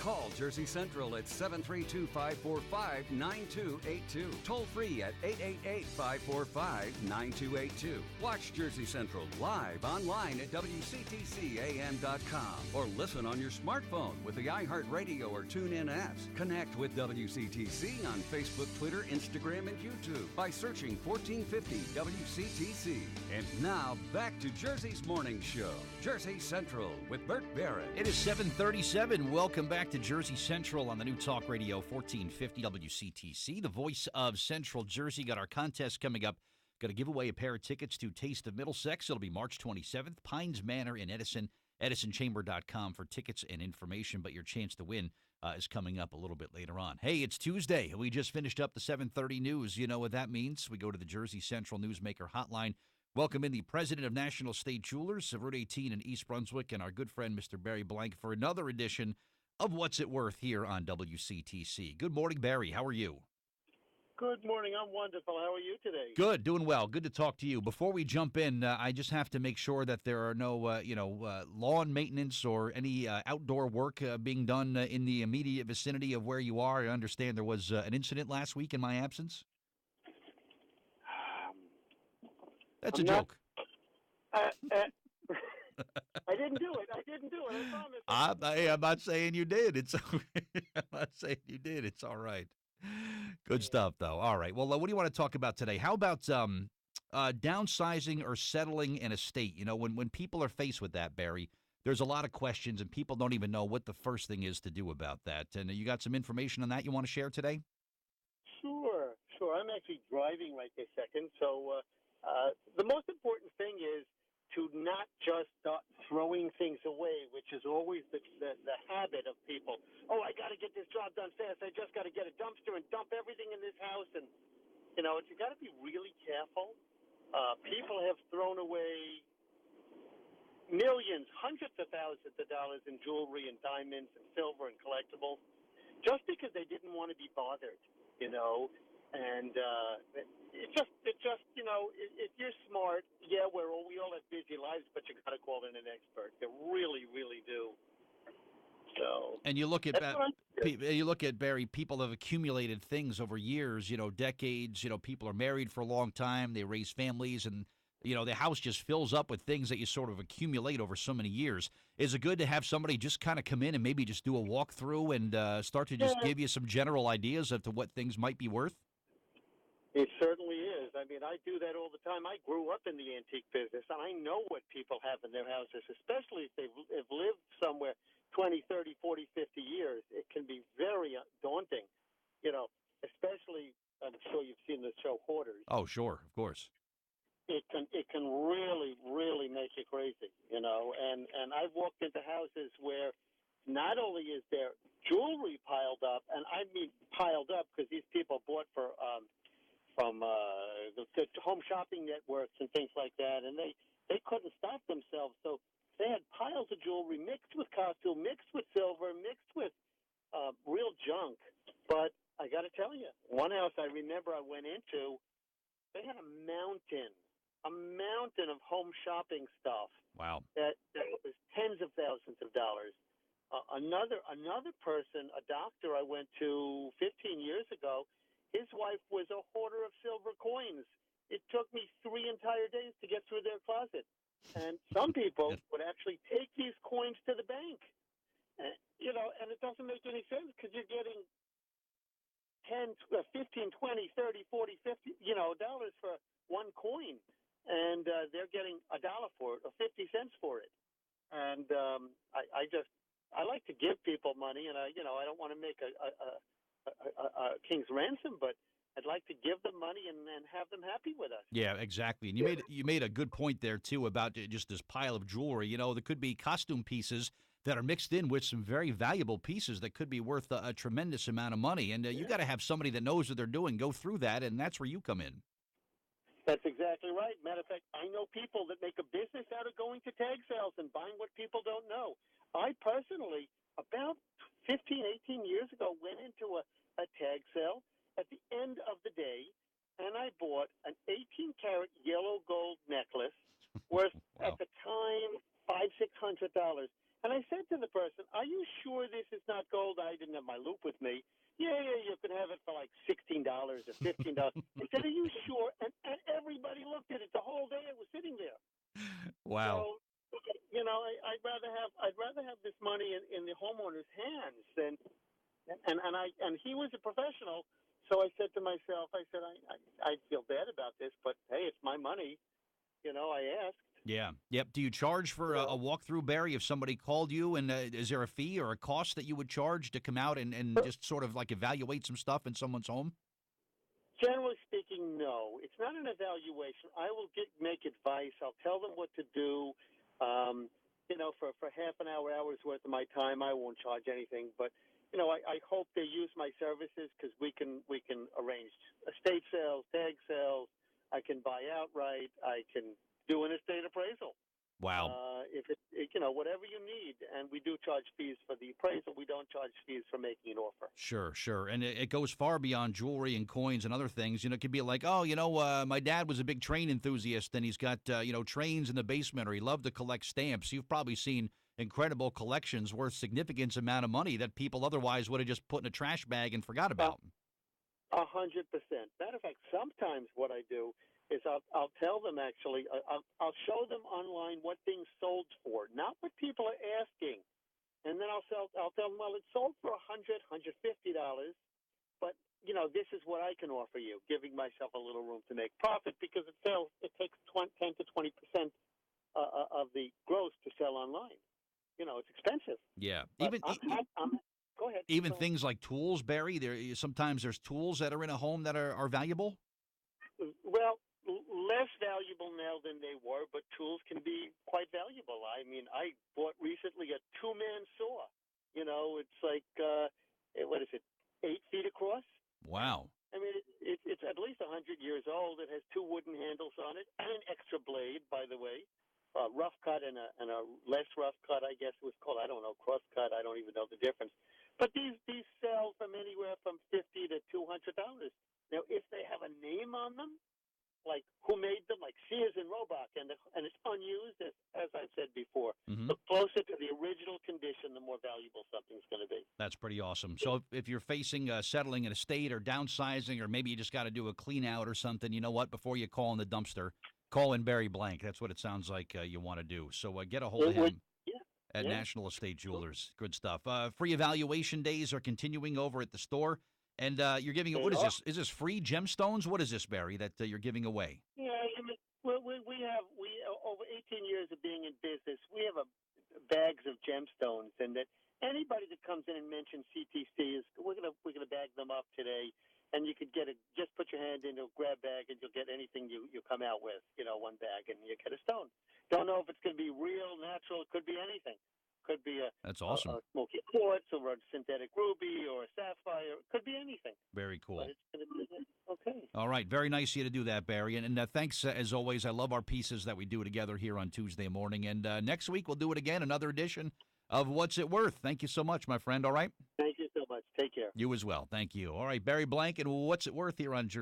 Call Jersey Central at 732-545-9282. Toll free at 888-545-9282. Watch Jersey Central live online at WCTCAM.com or listen on your smartphone with the iHeartRadio or TuneIn apps. Connect with WCTC on Facebook, Twitter, Instagram, and YouTube by searching 1450 WCTC. And now, back to Jersey's Morning Show. Jersey Central with Bert Barrett. It is 7:37. Welcome back to Jersey Central on the new Talk Radio 1450 WCTC, the voice of Central Jersey. Got our contest coming up. Going to give away a pair of tickets to Taste of Middlesex. It'll be March 27th, Pines Manor in Edison, EdisonChamber.com for tickets and information. But your chance to win is coming up a little bit later on. Hey, it's Tuesday. We just finished up the 7:30 news. You know what that means. We go to the Jersey Central Newsmaker Hotline. Welcome in the president of National State Jewelers, Route 18 in East Brunswick, and our good friend, Mr. Barry Blank, for another edition of What's It Worth here on WCTC. Good morning, Barry. How are you? Good morning. I'm wonderful. How are you today? Good, doing well. Good to talk to you. Before we jump in, I just have to make sure that there are no, lawn maintenance or any outdoor work being done in the immediate vicinity of where you are. I understand there was an incident last week in my absence. That's a joke. I didn't do it. I promise. I'm not saying you did. It's I'm not saying you did. It's all right. Good stuff, though. All right. Well, what do you want to talk about today? How about downsizing or settling an estate? You know, when people are faced with that, Barry, there's a lot of questions, and people don't even know what the first thing is to do about that. And you got some information on that you want to share today? Sure. I'm actually driving right this second. So the most important thing is to not just start throwing things away, which is always the habit of people. Oh, I got to get this job done fast. I just got to get a dumpster and dump everything in this house. And, you got to be really careful. People have thrown away millions, hundreds of thousands of dollars in jewelry and diamonds and silver and collectibles just because they didn't want to be bothered, And it just if you're smart, yeah, we all have busy lives, but you got to call in an expert. You really, really do. So. And you look at Barry. People have accumulated things over years, decades. People are married for a long time. They raise families, and the house just fills up with things that you sort of accumulate over so many years. Is it good to have somebody just kind of come in and maybe just do a walkthrough and start to just give you some general ideas as to what things might be worth? It certainly is. I mean, I do that all the time. I grew up in the antique business, and I know what people have in their houses, especially if they've lived somewhere 20, 30, 40, 50 years. It can be very daunting, especially, I'm sure you've seen the show Hoarders. Oh, sure, of course. It can really, really make you crazy, and I've walked into houses where not only is there jewelry piled up, and I mean piled up because these people bought from the home shopping networks and things like that, and they couldn't stop themselves. So they had piles of jewelry mixed with costume, mixed with silver, mixed with real junk. But I got to tell you, one house I remember I went into, they had a mountain of home shopping stuff. Wow. That was tens of thousands of dollars. Another person, a doctor I went to 15 years ago, his wife was a hoarder of silver coins. It took me 3 entire days to get through their closet. And some people would actually take these coins to the bank. And it doesn't make any sense because you're getting 10, 15, 20, 30, 40, 50, dollars for one coin. And they're getting $1 for it or 50 cents for it. And I like to give people money, and I don't want to make a king's ransom, but I'd like to give them money and have them happy with us. Yeah, exactly. And you made a good point there too about just this pile of jewelry. There could be costume pieces that are mixed in with some very valuable pieces that could be worth a tremendous amount of money. And you got to have somebody that knows what they're doing go through that, and that's where you come in. That's exactly right. Matter of fact, I know people that make a business out of going to tag sales and buying what people don't know. I personally, about 15, 18 years ago, went into a tag sale at the end of the day, and I bought an 18-karat yellow gold necklace worth, Wow. at the time, $500-600. And I said to the person, "Are you sure this is not gold?" I didn't have my loop with me. Yeah, you can have it for like $16 or $15. I said, "Are you sure?" And everybody looked at it the whole day. It was sitting there. Wow. So, I'd rather have this money in the homeowner's hands than and he was a professional. So I said to myself, I feel bad about this, but hey, it's my money. I asked. Yeah. Yep. Do you charge for a walkthrough, Barry, if somebody called you? And is there a fee or a cost that you would charge to come out and just sort of like evaluate some stuff in someone's home? Generally speaking, no. It's not an evaluation. I will make advice. I'll tell them what to do. For half an hour's worth of my time, I won't charge anything. But I hope they use my services because we can arrange estate sales, tag sales. I can buy outright. I can do an estate appraisal. Wow. If whatever you need, and we do charge fees for the appraisal. We don't charge fees for making an offer. Sure. And it goes far beyond jewelry and coins and other things. It could be like, my dad was a big train enthusiast, and he's got, trains in the basement, or he loved to collect stamps. You've probably seen incredible collections worth significant amount of money that people otherwise would have just put in a trash bag and forgot about. 100%. Matter of fact, sometimes what I do is I'll tell them actually, I'll show them online what things sold for, not what people are asking, and then I'll tell them, well, it sold for $100, $150, but this is what I can offer you, giving myself a little room to make profit because it takes 10 to 20% of the gross to sell online. It's expensive. Yeah, go ahead. Even things like tools, Barry. Sometimes there's tools that are in a home that are valuable. Well, less valuable now than they were, but tools can be quite valuable. I mean, I bought recently a 2-man saw. It's like, what is it, 8 feet across? Wow. I mean, it's at least 100 years old. It has 2 wooden handles on it and an extra blade, by the way. Rough cut and a less rough cut, I guess it was called. I don't know, cross cut. I don't even know the difference. But these sell from anywhere from $50 to $200. Now, if they have a name on them, like who made them, like Sears and Roebuck, and it's unused, as I've said before, the closer to the original condition, the more valuable something's going to be. That's pretty awesome. So if you're facing settling an estate or downsizing, or maybe you just got to do a clean out or something, you know what? Before you call in the dumpster, call in Barry Blank. That's what it sounds like you want to do. So get a hold of him at National Estate Jewelers. Good stuff. Free evaluation days are continuing over at the store. And you're giving, what is this? Is this free gemstones? What is this, Barry, that you're giving away? Yeah, we over 18 years of being in business, we have bags of gemstones, and that anybody that comes in and mentions CTC we're gonna bag them up today, and you could just put your hand into a grab bag, and you'll get anything you come out with, one bag, and you get a stone. Don't know if it's gonna be real, natural. It could be anything. Could be that's awesome. a smoky quartz or a synthetic ruby or a sapphire. It could be anything. Very cool. But it's going to be okay. All right. Very nice of you to do that, Barry. And thanks, as always. I love our pieces that we do together here on Tuesday morning. And next week, we'll do it again, another edition of What's It Worth. Thank you so much, my friend. All right? Thank you so much. Take care. You as well. Thank you. All right. Barry Blank and What's It Worth here on Jersey.